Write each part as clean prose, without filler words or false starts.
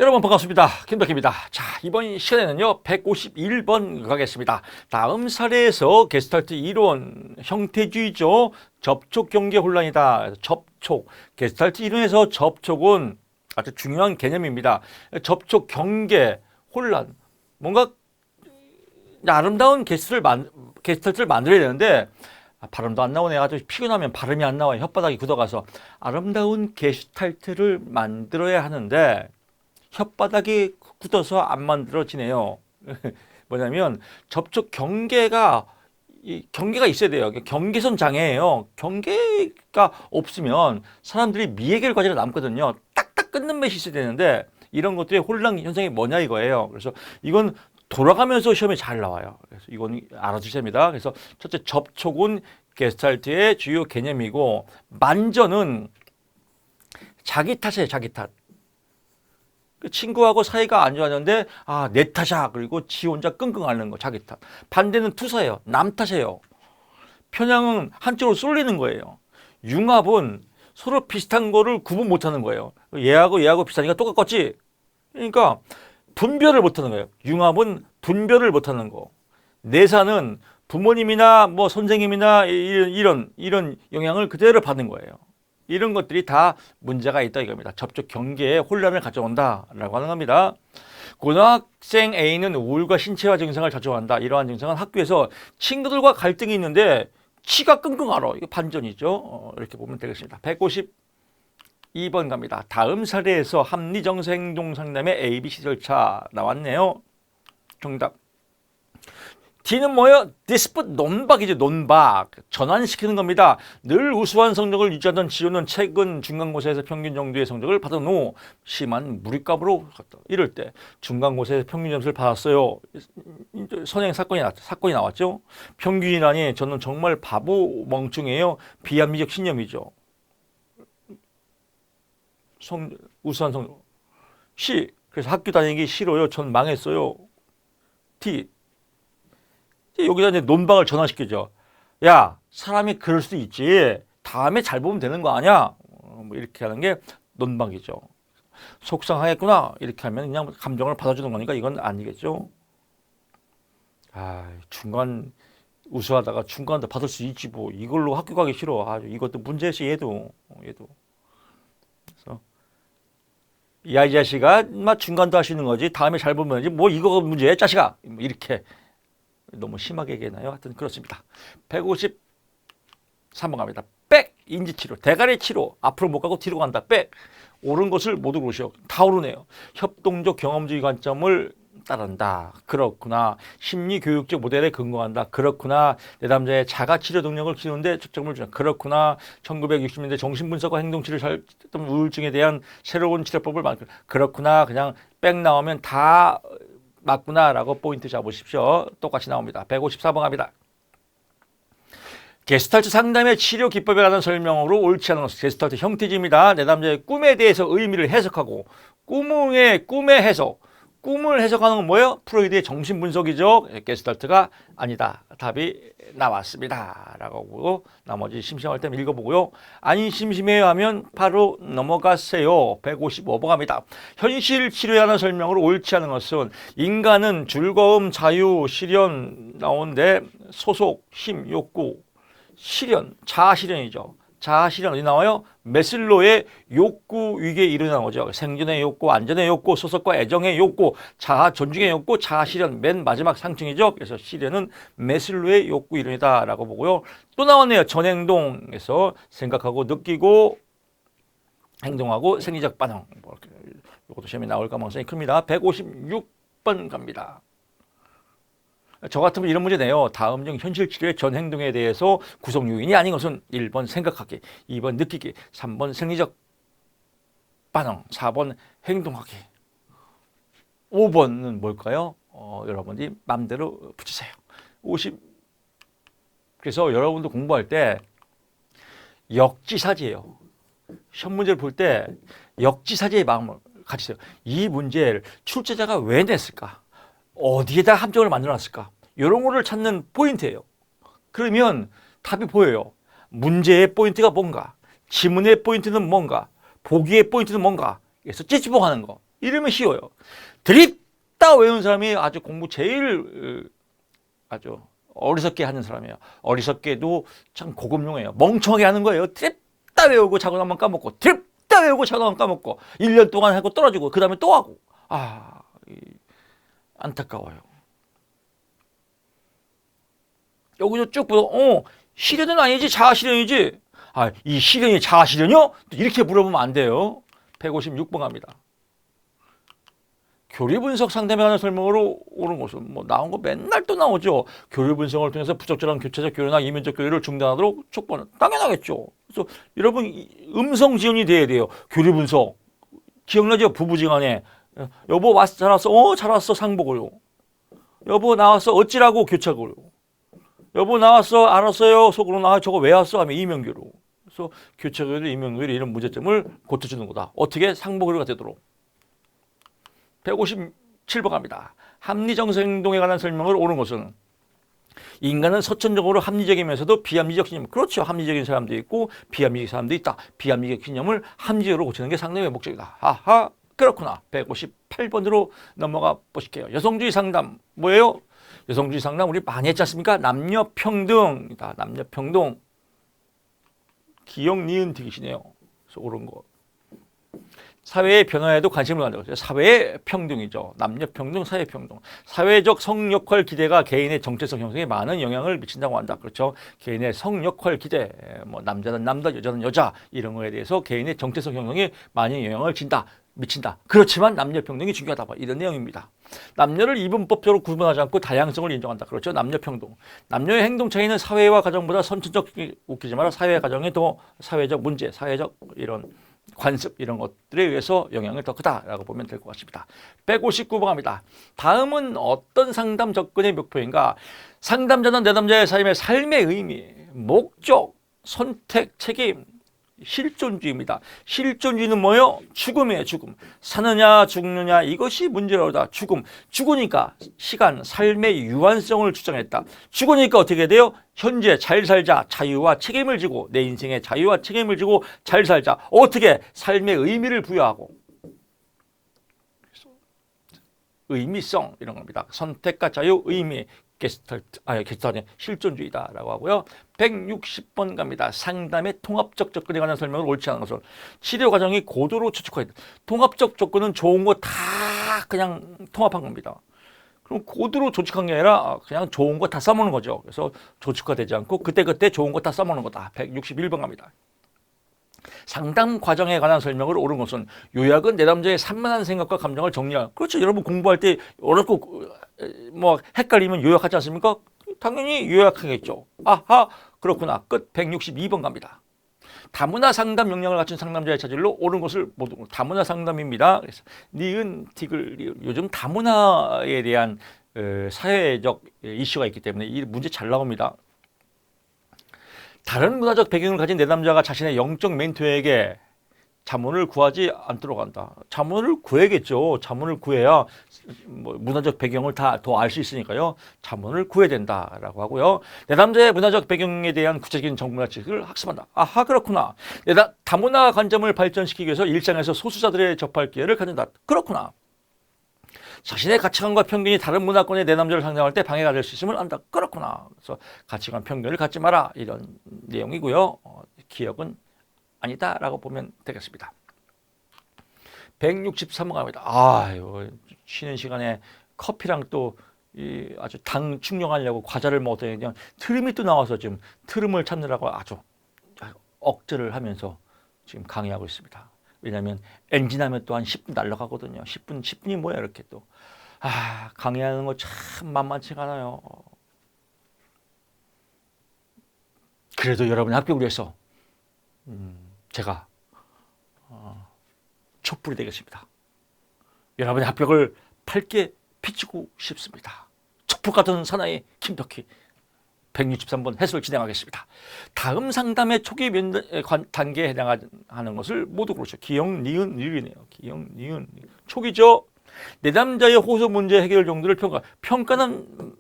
여러분 반갑습니다. 김덕희입니다. 자, 이번 시간에는요 151번 가겠습니다. 다음 사례에서 게스탈트 이론 형태주의죠. 접촉 경계 혼란이다. 접촉 게스탈트 이론에서 접촉은 아주 중요한 개념입니다. 접촉 경계 혼란, 뭔가 아름다운 게스탈트를 만들어야 되는데 발음도 안 나오네. 아주 피곤하면 발음이 안 나와요. 혓바닥이 굳어가서. 아름다운 게스탈트를 만들어야 하는데 혓바닥이 굳어서 안 만들어지네요. 뭐냐면 접촉 경계가 있어야 돼요. 경계선 장애예요. 경계가 없으면 사람들이 미해결 과제가 남거든요. 딱딱 끊는 맛이 있어야 되는데 이런 것들의 혼란 현상이 뭐냐 이거예요. 그래서 이건 돌아가면서 시험에 잘 나와요. 그래서 이건 알아두셔야 합니다. 그래서 첫째, 접촉은 게스탈트의 주요 개념이고, 만전은 자기 탓이에요. 자기 탓. 친구하고 사이가 안 좋았는데 내 탓이야. 그리고 지 혼자 끙끙 앓는 거, 자기 탓. 반대는 투사예요. 남 탓이에요. 편향은 한쪽으로 쏠리는 거예요. 융합은 서로 비슷한 거를 구분 못하는 거예요. 얘하고 비슷하니까 똑같겠지. 그러니까 분별을 못하는 거예요. 융합은 분별을 못하는 거. 내사는 부모님이나 뭐 선생님이나 이런 영향을 그대로 받는 거예요. 이런 것들이 다 문제가 있다 이겁니다. 접촉 경계에 혼란을 가져온다라고 하는 겁니다. 고등학생 A는 우울과 신체화 증상을 자주 한다. 이러한 증상은 학교에서 친구들과 갈등이 있는데 치가 끙끙 앓아. 이거 반전이죠. 이렇게 보면 되겠습니다. 152번 갑니다. 다음 사례에서 합리정서 행동 상담의 ABC 절차 나왔네요. 정답. D는 뭐예요? 디스풋, 논박이죠. 논박. 전환시키는 겁니다. 늘 우수한 성적을 유지하던 지호는 최근 중간고사에서 평균 정도의 성적을 받은 후 심한 무리값으로 갔다. 이럴 때 중간고사에서 평균 점수를 받았어요. 선행 사건이 나왔죠. 평균이라니 저는 정말 바보 멍청이에요. 비합리적 신념이죠. 우수한 성적. C. 그래서 학교 다니기 싫어요. 전 망했어요. D. 여기다 이제 논박을 전환시키죠. 야, 사람이 그럴 수도 있지. 다음에 잘 보면 되는 거 아니야? 뭐 이렇게 하는 게 논박이죠. 속상하겠구나. 이렇게 하면 그냥 감정을 받아주는 거니까 이건 아니겠죠. 중간 우수하다가 중간도 받을 수 있지 뭐. 이걸로 학교 가기 싫어. 이것도 문제지 얘도. 그래서 야, 이 자식아, 중간도 하시는 거지. 다음에 잘 보면 뭐 이거가 문제야, 자식아. 이렇게. 너무 심하게 얘기했나요? 하여튼 그렇습니다. 153번 갑니다. 백! 인지치료, 대가리 치료. 앞으로 못 가고 뒤로 간다. 백! 옳은 것을 모두 고르시오. 다 오르네요. 협동적 경험주의 관점을 따른다. 그렇구나. 심리교육적 모델에 근거한다. 그렇구나. 내담자의 자가치료 능력을 키우는데 초점을 주는. 그렇구나. 1960년대 정신분석과 행동치료 우울증에 대한 새로운 치료법을 만들. 그렇구나. 그냥 백 나오면 다 맞구나라고 포인트 잡으십시오. 똑같이 나옵니다. 154번 갑니다. 게스탈트 상담의 치료 기법에 관한 설명으로 옳지 않은 것은 게스탈트 형태지입니다. 내담자의 꿈에 대해서 의미를 해석하고 꿈의 해석. 꿈을 해석하는 건 뭐예요? 프로이드의 정신분석이죠. 게스탈트가 아니다. 답이 나왔습니다. 라고 하고 나머지 심심할 때는 읽어보고요. 아니 심심해요 하면 바로 넘어가세요. 155번 갑니다. 현실 치료에 관한 설명으로 옳지 않은 것은 인간은 즐거움, 자유, 실현 나오는데 소속, 힘, 욕구, 실현, 자아실현이죠. 자아실현 어디 나와요? 메슬로의 욕구 위기에 이르는 거죠. 생존의 욕구, 안전의 욕구, 소속과 애정의 욕구, 자아 존중의 욕구, 자아실현 맨 마지막 상층이죠. 그래서 실현은 메슬로의 욕구 이론이다라고 보고요. 또 나왔네요. 전행동에서 생각하고 느끼고 행동하고 생리적 반응. 이것도 시험에 나올 가능성이 큽니다. 156번 갑니다. 저 같으면 이런 문제 내요. 다음 중 현실 치료의 전 행동에 대해서 구성 요인이 아닌 것은 1번 생각하기, 2번 느끼기, 3번 생리적 반응, 4번 행동하기. 5번은 뭘까요? 여러분이 맘대로 붙이세요. 50. 그래서 여러분도 공부할 때 역지사지예요. 시험 문제를 볼 때 역지사지의 마음을 가지세요. 이 문제를 출제자가 왜 냈을까? 어디에다 함정을 만들어놨을까? 이런 거를 찾는 포인트예요. 그러면 답이 보여요. 문제의 포인트가 뭔가, 지문의 포인트는 뭔가, 보기의 포인트는 뭔가. 그래서 찌찌뽕하는 거. 이러면 쉬워요. 드립다 외우는 사람이 아주 공부 제일 아주 어리석게 하는 사람이에요. 어리석게도 참 고급용이에요. 멍청하게 하는 거예요. 드립다 외우고 자고 나면 까먹고 드립다 외우고 자고 나면 까먹고 1년 동안 하고 떨어지고 그 다음에 또 하고 안타까워요. 여기서 쭉 보고 실현은 아니지 자아실현이지. 이 실현이 자아실현이요? 이렇게 물어보면 안 돼요. 156번 갑니다. 교리분석 상담에 관한 설명으로 오는 것은 나온 거 맨날 또 나오죠. 교리분석을 통해서 부적절한 교체적 교류나 이면적 교류를 중단하도록 촉구하는 당연하겠죠. 그래서 여러분 음성 지원이 돼야 돼요. 교리분석 기억나죠? 부부지간에 여보 잘 왔어? 잘 왔어 상복으로. 여보 나왔어 어찌라고 교착으로. 여보 나왔어 알았어요 속으로 저거 왜 왔어 하면 이면교류. 그래서 교착교류 이면교류 이런 문제점을 고쳐주는 거다. 어떻게 상복교류가 되도록. 157번 갑니다. 합리정서 행동에 관한 설명을 옳은 것은 인간은 선천적으로 합리적이면서도 비합리적 신념. 그렇죠. 합리적인 사람도 있고 비합리적 사람도 있다. 비합리적 신념을 합리적으로 고치는 게 상담의 목적이다. 아하 그렇구나. 158번으로 넘어가 보실게요. 여성주의 상담 뭐예요? 여성주의 상담 우리 많이 했지 않습니까? 남녀평등이다. 남녀평등. 기억 니은 디귿이네요. 그래서 옳은 거. 사회의 변화에도 관심을 갖는 거죠. 사회의 평등이죠. 남녀평등, 사회평등. 사회적 성역할 기대가 개인의 정체성 형성에 많은 영향을 미친다고 한다. 그렇죠. 개인의 성역할 기대, 남자는 남자, 여자는 여자 이런 거에 대해서 개인의 정체성 형성에 많은 영향을 미친다. 그렇지만 남녀평등이 중요하다. 이런 내용입니다. 남녀를 이분법적으로 구분하지 않고 다양성을 인정한다. 그렇죠. 남녀평등. 남녀의 행동 차이는 사회와 가정보다 선천적 웃기지 마라. 사회와 가정의 더 사회적 문제, 사회적 이런 관습 이런 것들에 의해서 영향을 더 크다라고 보면 될 것 같습니다. 159번 갑니다. 다음은 어떤 상담 접근의 목표인가? 상담자는 내담자의 삶의 의미, 목적, 선택, 책임, 실존주의입니다. 실존주의는 뭐예요? 죽음이에요. 죽음. 사느냐 죽느냐 이것이 문제로다. 죽으니까 시간, 삶의 유한성을 주장했다. 죽으니까 어떻게 돼요? 현재 잘 살자. 자유와 책임을 지고 내 인생의 자유와 책임을 지고 잘 살자. 어떻게? 삶의 의미를 부여하고 의미성 이런 겁니다. 선택과 자유, 의미, 게스탈트 실존주의다라고 하고요. 160번 갑니다. 상담의 통합적 접근에 관한 설명을 옳지 않은 것을 치료 과정이 고도로 추측하여 있다. 통합적 접근은 좋은 거 다 그냥 통합한 겁니다. 그럼 고도로 조직한 게 아니라 그냥 좋은 거 다 써먹는 거죠. 그래서 조직화되지 않고 그때그때 좋은 거 다 써먹는 거다. 161번 갑니다. 상담 과정에 관한 설명을 옳은 것은 요약은 내담자의 산만한 생각과 감정을 정리할. 그렇죠. 여러분 공부할 때 어렵고 헷갈리면 요약하지 않습니까? 당연히 요약하겠죠. 아하 그렇구나. 끝. 162번 갑니다. 다문화 상담 역량을 갖춘 상담자의 차질로 옳은 것을 모두 다문화 상담입니다. 그래서 니은 디귿 요즘 다문화에 대한 사회적 이슈가 있기 때문에 이 문제 잘 나옵니다. 다른 문화적 배경을 가진 내담자가 자신의 영적 멘토에게 자문을 구하지 않도록 한다. 자문을 구해야겠죠. 자문을 구해야 문화적 배경을 다 더 알 수 있으니까요. 자문을 구해야 된다라고 하고요. 내담자의 문화적 배경에 대한 구체적인 정보나 지식을 학습한다. 아하 그렇구나. 다문화 관점을 발전시키기 위해서 일상에서 소수자들의 접할 기회를 갖는다. 그렇구나. 자신의 가치관과 편견이 다른 문화권의 내담자를 상담할 때 방해가 될 수 있음을 안다. 그렇구나. 그래서 가치관 편견을 갖지 마라. 이런 내용이고요. 기억은 아니다라고 보면 되겠습니다. 163번 갑니다. 쉬는 시간에 커피랑 또 아주 당 충족하려고 과자를 먹었더니 그냥 트름이 또 나와서 지금 트름을 찾느라고 아주 억제를 하면서 지금 강의하고 있습니다. 왜냐하면 엔진하면 또 한 10분 날아가거든요. 10분이 뭐야 이렇게 또. 강의하는 거 참 만만치가 않아요. 그래도 여러분의 합격을 위해서 제가 촛불이 되겠습니다. 여러분의 합격을 밝게 비추고 싶습니다. 촛불 같은 사나이 김덕희 163번 해설 진행하겠습니다. 다음 상담의 초기 단계에 해당하는 것을 모두 그렇죠. 기억, 니은, 니은이네요. 기억, 니은, 초기죠. 내담자의 호소 문제 해결 정도를 평가는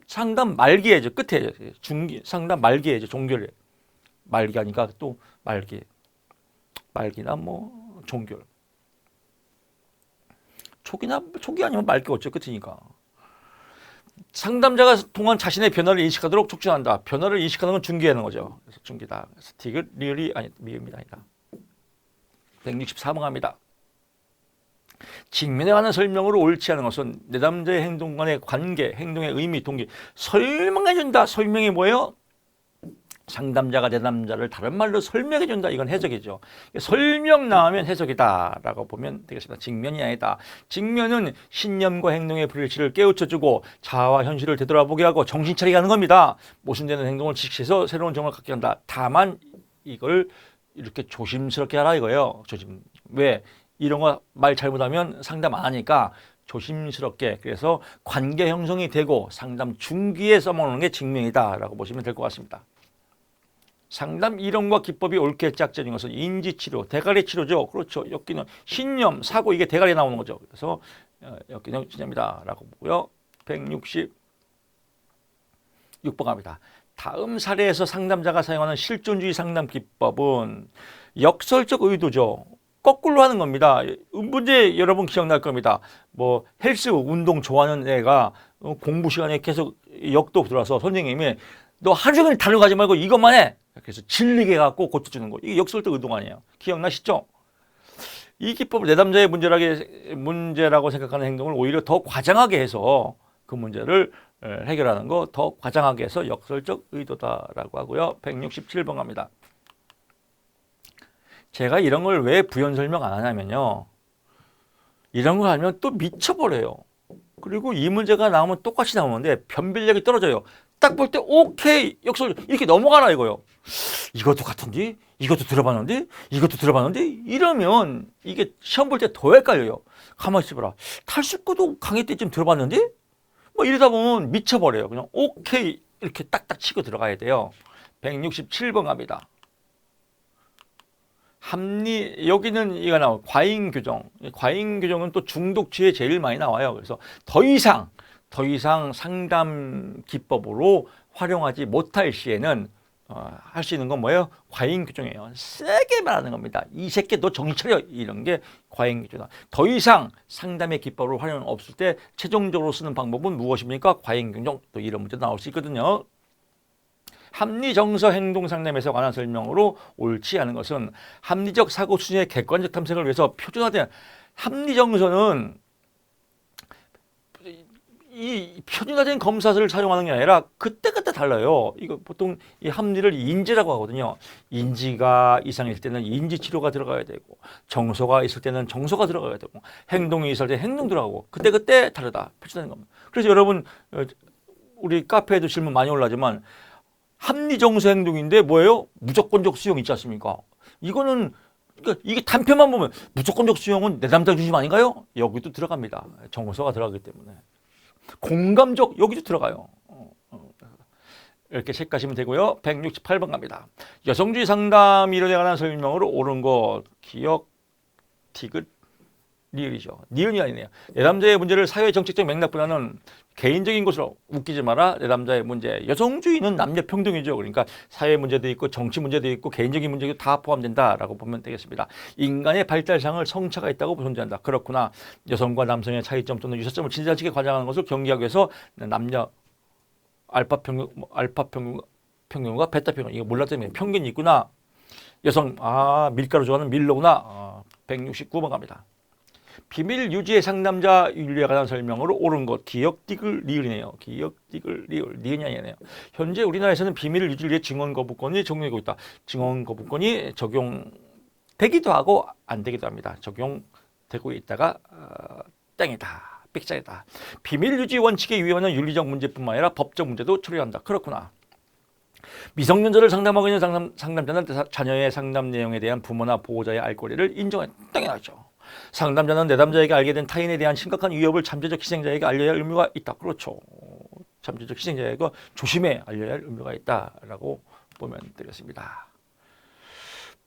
상담 말기에죠. 끝에 중기 상담 말기에죠. 종결 말기하니까 또 말기나 종결. 촉이 아니면 맑게 어쩔 끝이니까. 상담자가 통한 자신의 변화를 인식하도록 촉진한다. 변화를 인식하는 건 중개하는 거죠. 그래서 중개다. 그래서 디귿, 리을이 아니 미음이다. 164번 갑니다. 직면에 관한 설명으로 옳지 않은 것은 내담자의 행동 간의 관계, 행동의 의미, 동기 설명해준다. 설명이 뭐예요? 상담자가 내담자를 다른 말로 설명해준다. 이건 해석이죠. 설명 나오면 해석이다라고 보면 되겠습니다. 직면이 아니다. 직면은 신념과 행동의 불일치를 깨우쳐주고 자아와 현실을 되돌아보게 하고 정신 차리게 하는 겁니다. 모순되는 행동을 지식해서 새로운 정을 갖게 한다. 다만 이걸 이렇게 조심스럽게 하라 이거예요. 조심. 왜? 이런 거 말 잘못하면 상담 안 하니까 조심스럽게. 그래서 관계 형성이 되고 상담 중기에 써먹는 게 직면이다라고 보시면 될 것 같습니다. 상담 이론과 기법이 옳게 짝져진 것은 인지치료, 대가리치료죠. 그렇죠. 엮이는 신념, 사고 이게 대가리에 나오는 거죠. 그래서 엮이는 신념이다라고 보고요. 166번 갑니다. 다음 사례에서 상담자가 사용하는 실존주의 상담 기법은 역설적 의도죠. 거꾸로 하는 겁니다. 문제 여러분 기억날 겁니다. 뭐 헬스 운동 좋아하는 애가 공부 시간에 계속 역도 들어와서 선생님이 너 하루 종일 다른 거 하지 말고 이것만 해. 그래서 질리게 갖고 고쳐주는 거. 이게 역설적 의도 아니에요. 기억나시죠? 이 기법을 내담자의 문제라고 생각하는 행동을 오히려 더 과장하게 해서 그 문제를 해결하는 거 더 과장하게 해서 역설적 의도다라고 하고요. 167번 갑니다. 제가 이런 걸 왜 부연 설명 안 하냐면요. 이런 거 하면 또 미쳐버려요. 그리고 이 문제가 나오면 똑같이 나오는데 변별력이 떨어져요. 딱 볼 때 오케이 역설 이렇게 넘어가라 이거요. 이것도 같은데 이것도 들어봤는데 이것도 들어봤는데 이러면 이게 시험 볼 때 더 헷갈려요. 가만히 있어봐라. 탈수구도 강의 때쯤 들어봤는데 뭐 이러다 보면 미쳐버려요. 그냥 오케이 이렇게 딱딱 치고 들어가야 돼요. 167번 갑니다. 합리 여기는 이거 나와요. 과잉 규정. 과잉 규정은 또 중독치에 제일 많이 나와요. 그래서 더 이상 상담 기법으로 활용하지 못할 시에는 할 수 있는 건 뭐예요? 과잉 규정이에요. 세게 말하는 겁니다. 이 새끼 너 정신 차려 이런 게 과잉 규정이다. 더 이상 상담의 기법으로 활용 없을 때 최종적으로 쓰는 방법은 무엇입니까? 과잉 규정. 또 이런 문제 나올 수 있거든요. 합리정서 행동 상담에서 관한 설명으로 옳지 않은 것은 합리적 사고 수준의 객관적 탐색을 위해서 표준화된 합리정서는 이 표준화된 검사를 사용하는 게 아니라 그때그때 달라요. 이거 보통 이 합리를 인지라고 하거든요. 인지가 이상일 때는 인지 치료가 들어가야 되고 정서가 있을 때는 정서가 들어가야 되고 행동이 있을 때 행동 들어가고 그때그때 다르다. 표준화된 겁니다. 그래서 여러분 우리 카페에도 질문 많이 올라지만 합리정서 행동인데 뭐예요? 무조건적 수용 있지 않습니까? 이거는 그러니까 이게 단편만 보면 무조건적 수용은 내담자 중심 아닌가요? 여기도 들어갑니다. 정서가 들어가기 때문에. 공감적 여기도 들어가요. 이렇게 체크하시면 되고요. 168번 갑니다. 여성주의 상담 이론에 관한 설명으로 옳은 것 기억 디귿 리을이죠. 니은이 아니네요. 내담자의 문제를 사회 정책적 맥락보다는 개인적인 것으로 웃기지 마라. 내담자의 문제. 여성주의는 남녀 평등이죠. 그러니까 사회 문제도 있고 정치 문제도 있고 개인적인 문제도 다 포함된다라고 보면 되겠습니다. 인간의 발달상을 성차가 있다고 존재한다. 그렇구나. 여성과 남성의 차이점 또는 유사점을 진지하게 과장하는 것을 경계하기 위해서 남녀 알파 평균과 베타 평균 이거 몰랐더니 평균이 있구나. 여성 밀가루 좋아하는 밀로구나. 169번 갑니다. 비밀 유지의 상담자 윤리에 관한 설명으로 옳은 것 기억 디귿 리을이네요. 기억 디귿 리을 니은이 아니네요. 현재 우리나라에서는 비밀 유지를 위해 증언 거부권이 적용되고 있다. 증언 거부권이 적용되기도 하고 안 되기도 합니다. 적용되고 있다가 땡이다. 삑사이다. 비밀 유지 원칙에 위반하는 윤리적 문제뿐만 아니라 법적 문제도 처리한다. 그렇구나. 미성년자를 상담하고 있는 상담자는 자녀의 상담 내용에 대한 부모나 보호자의 알 권리를 인정해. 당연하죠. 상담자는 내담자에게 알게 된 타인에 대한 심각한 위협을 잠재적 희생자에게 알려야 할 의무가 있다. 그렇죠. 잠재적 희생자에게 조심해 알려야 할 의무가 있다라고 보면 되겠습니다.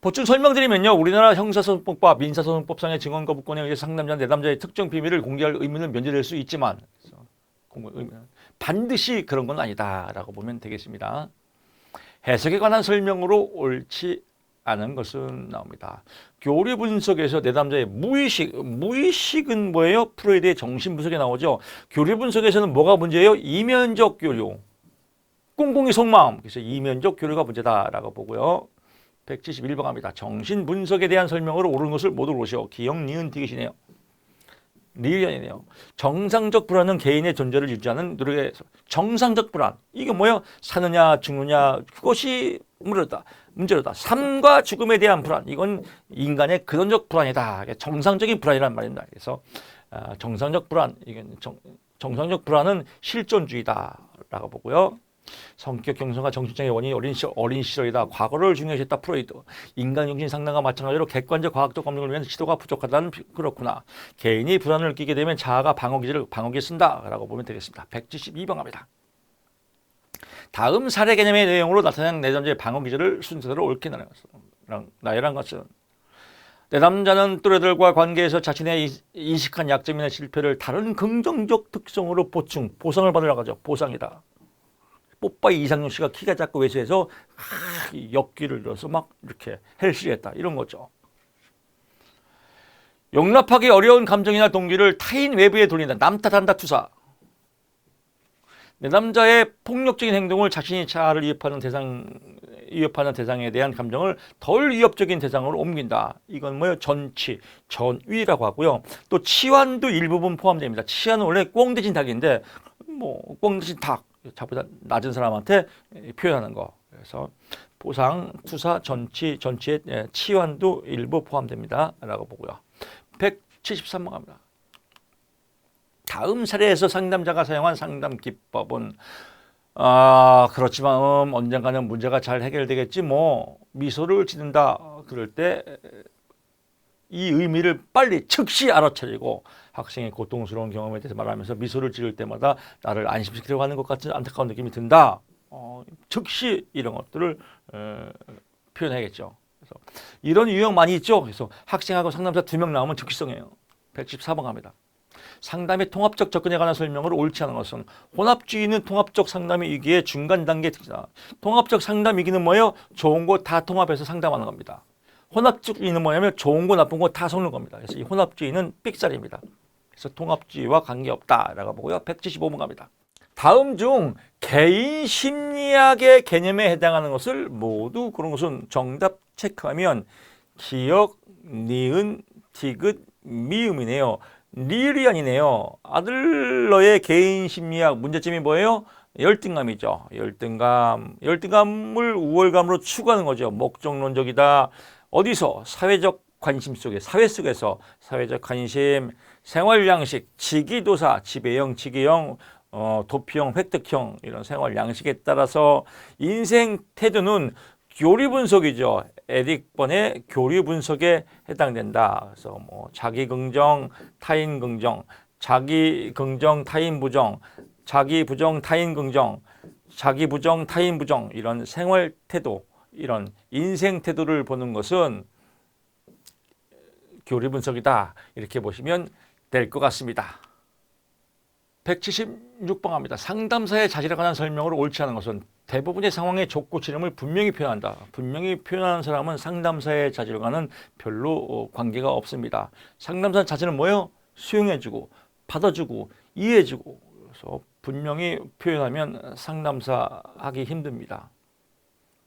보충 설명드리면요. 우리나라 형사소송법과 민사소송법상의 증언 거부권에 의해 상담자 내담자의 특정 비밀을 공개할 의무는 면제될 수 있지만 반드시 그런 건 아니다라고 보면 되겠습니다. 해석에 관한 설명으로 옳지 않은 것은 나옵니다. 교리 분석에서 내담자의 무의식은 뭐예요? 프로이드의 정신 분석에 나오죠. 교리 분석에서는 뭐가 문제예요? 이면적 교류. 꿍꿍이 속마음. 그래서 이면적 교류가 문제다라고 보고요. 171번 갑니다. 정신 분석에 대한 설명으로 옳은 것을 모두 고르시오. 기역, 니은, 디귿이네요. 리을이네요. 정상적 불안은 개인의 존재를 유지하는 노력에서 정상적 불안. 이게 뭐예요? 사느냐 죽느냐 그것이 문제로다. 삶과 죽음에 대한 불안. 이건 인간의 근원적 불안이다. 정상적인 불안이란 말입니다. 그래서 정상적 불안. 이건 정상적 불안은 실존주의다라고 보고요. 성격 경성과 정신장애 원인이 어린 시절이다. 과거를 중요시했다. 프로이드. 인간정신 상담과 마찬가지로 객관적 과학적 검증을 위한 지도가 부족하다는 그렇구나. 개인이 불안을 느끼게 되면 자아가 방어기를 쓴다라고 보면 되겠습니다. 172번 갑니다. 다음 사례 개념의 내용으로 나타난 내담자의 방어기제를 순서대로 옳게 나열한 것은 내담자는 또래들과 관계에서 자신의 인식한 약점이나 실패를 다른 긍정적 특성으로 보상을 받으려고 하죠. 보상이다. 뽀빠이 이상용 씨가 키가 작고 왜소해서 역기를 넣어서 막 이렇게 헬스했다. 이런 거죠. 용납하기 어려운 감정이나 동기를 타인 외부에 돌린다. 남 탓한다. 투사. 내담자의 폭력적인 행동을 자신이 자아를 위협하는 대상에 대한 감정을 덜 위협적인 대상으로 옮긴다. 이건 뭐예요? 전위라고 하고요. 또 치환도 일부분 포함됩니다. 치환은 원래 꿩 대신 닭인데 꿩 대신 닭. 자보다 낮은 사람한테 표현하는 거. 그래서 보상, 투사, 전치의 치환도 일부 포함됩니다. 라고 보고요. 173번 갑니다. 다음 사례에서 상담자가 사용한 상담 기법은 그렇지만 언젠가는 문제가 잘 해결되겠지 미소를 짓는다. 그럴 때 이 의미를 빨리 즉시 알아차리고 학생의 고통스러운 경험에 대해서 말하면서 미소를 지을 때마다 나를 안심시키려고 하는 것 같은 안타까운 느낌이 든다. 즉시 이런 것들을 표현해야겠죠. 그래서 이런 유형 많이 있죠. 그래서 학생하고 상담자 2명 나오면 즉시성이에요. 114번 갑니다. 상담의 통합적 접근에 관한 설명으로 옳지 않은 것은 혼합주의는 통합적 상담의 위기의 중간 단계 특징이다. 통합적 상담 위기는 뭐예요? 좋은 거 다 통합해서 상담하는 겁니다. 혼합주의는 뭐냐면 좋은 거 나쁜 거 다 섞는 겁니다. 그래서 이 혼합주의는 삑살입니다. 그래서 통합주의와 관계없다라고 보고요. 175번 갑니다. 다음 중 개인 심리학의 개념에 해당하는 것을 모두 그런 것은 정답 체크하면 기역, 니은, 디귿, 미음이네요. 리을이 아니네요. 아들러의 개인 심리학 문제점이 뭐예요? 열등감이죠. 열등감을 우월감으로 추구하는 거죠. 목적론적이다. 어디서? 사회적 관심 속에, 사회 속에서 사회적 관심, 생활 양식, 직위도사, 지배형, 직위형, 도피형, 획득형 이런 생활 양식에 따라서 인생 태도는 교리 분석이죠. 에릭 번의 교리 분석에 해당된다. 그래서 자기 긍정, 타인 긍정, 자기 긍정, 타인 부정, 자기 부정, 타인 긍정, 자기 부정, 타인 부정 이런 생활 태도, 이런 인생 태도를 보는 것은 교리 분석이다. 이렇게 보시면 될 것 같습니다. 176번 합니다. 상담사의 자질에 관한 설명으로 옳지 않은 것은 대부분의 상황의 족구 지름을 분명히 표현한다. 분명히 표현하는 사람은 상담사의 자질과는 별로 관계가 없습니다. 상담사 자질은 뭐예요? 수용해주고 받아주고 이해해주고. 그래서 분명히 표현하면 상담사 하기 힘듭니다.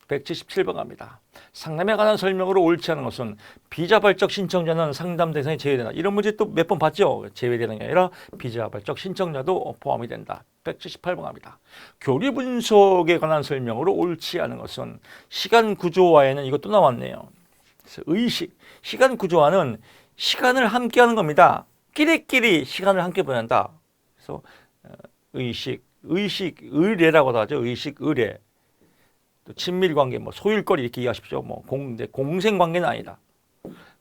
177번 갑니다. 상담에 관한 설명으로 옳지 않은 것은 비자발적 신청자는 상담 대상에 제외된다. 이런 문제 또 몇 번 봤죠? 제외되는 게 아니라 비자발적 신청자도 포함이 된다. 178번 갑니다. 교리 분석에 관한 설명으로 옳지 않은 것은 시간 구조화에는 이것도 나왔네요. 그래서 의식, 시간 구조화는 시간을 함께 하는 겁니다. 끼리끼리 시간을 함께 보낸다. 그래서 의례라고도 하죠. 의식, 의례. 또 친밀관계, 소일거리 이렇게 이해하십시오. 공생관계는 아니다.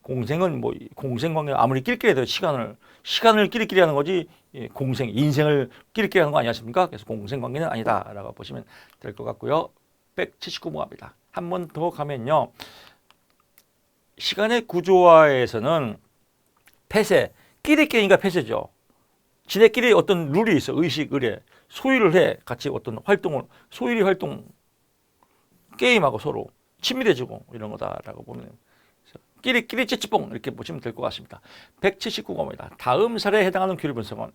공생관계는 아무리 끼리끼리 해도 시간을 끼리끼리 하는 거지 인생을 끼리끼리 하는 거 아니겠습니까? 그래서 공생관계는 아니다라고 보시면 될 것 같고요. 179번 갑니다. 한 번 더 가면요. 시간의 구조화에서는 폐쇄, 끼리끼리니까 폐쇄죠. 지네끼리 어떤 룰이 있어. 의식, 의례. 소일을 해. 같이 어떤 활동을, 소일이 활동, 게임하고 서로 친밀해지고 이런 거다라고 보면 끼리끼리 찌찌뽕 이렇게 보시면 될 것 같습니다. 179과목입니다. 다음 사례에 해당하는 교류 분석은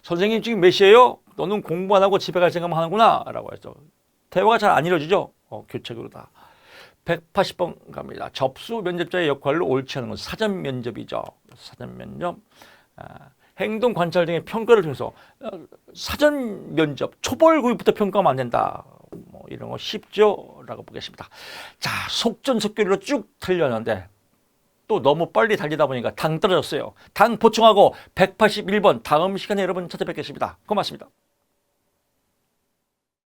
선생님 지금 몇 시에요? 너는 공부 안 하고 집에 갈 생각만 하는구나 라고 했죠. 대화가 잘 안 이루어지죠. 교체교류다. 180번 갑니다. 접수 면접자의 역할로 옳지 않은 건 사전 면접이죠. 사전 면접. 행동 관찰 등의 평가를 통해서 사전 면접 초벌 구입부터 평가하면 안 된다. 뭐 이런 거 쉽죠? 라고 보겠습니다. 자, 속전속결로 쭉 달렸는데 또 너무 빨리 달리다 보니까 당 떨어졌어요. 당 보충하고 181번 다음 시간에 여러분 찾아뵙겠습니다. 고맙습니다.